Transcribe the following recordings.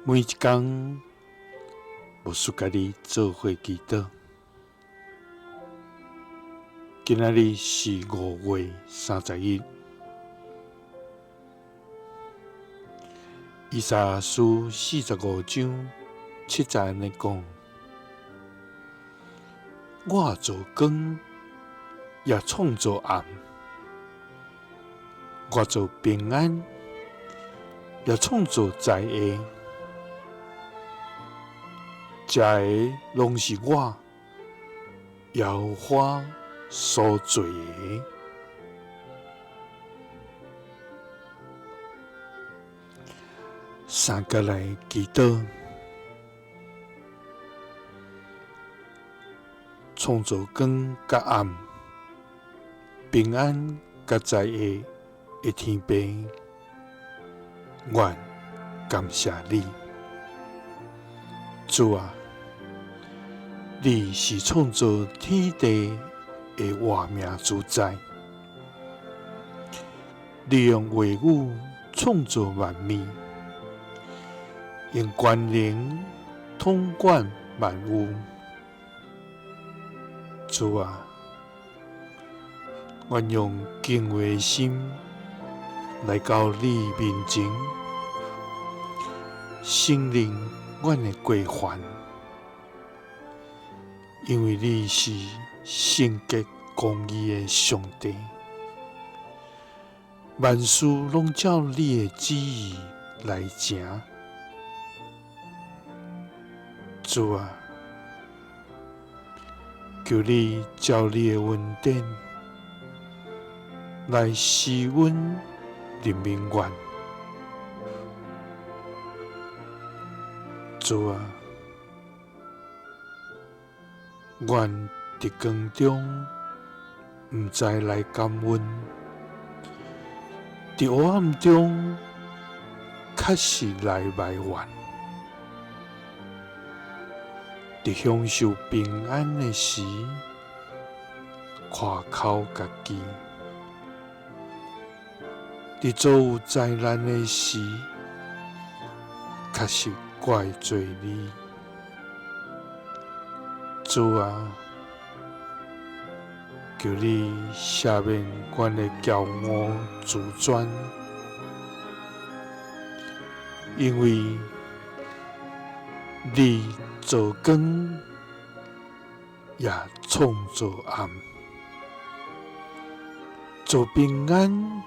每一天，无输家己做伙祈祷。今仔日是5月31日，以赛亚书45章7节安尼讲：我做光，也创造暗；我做平安，也创造灾厄。这个拢是我耶和华所做的。三个来祈祷，创造光甲暗，平安甲灾厄的天父，愿感谢你，主啊！你是创造天地的活命主宰，你用话语创造万物，用权能统管万物。主啊，愿用敬畏的心来到你面前，承认阮的过犯。因为你是圣洁公义的上帝，万事拢照你的旨意来行。主啊，求你照你的恩典来施温人民愿。主啊，愿伫光中，毋知来感恩；伫黑暗中，确实来埋怨；伫享受平安的时，夸口家己；伫遭有灾难的时，确实怪罪你。主啊，求你赦免阮的骄傲自专，因为你做光，也创造暗，做平安，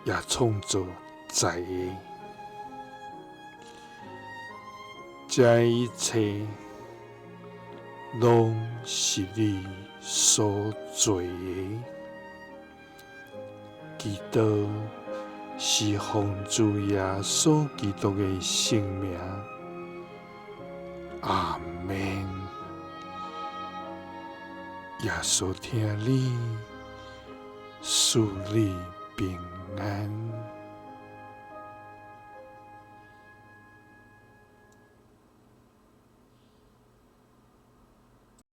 也创造灾厄。这一切拢是你所做的，祈祷是奉主耶稣基督的圣名，阿们。耶稣听你，赐你平安。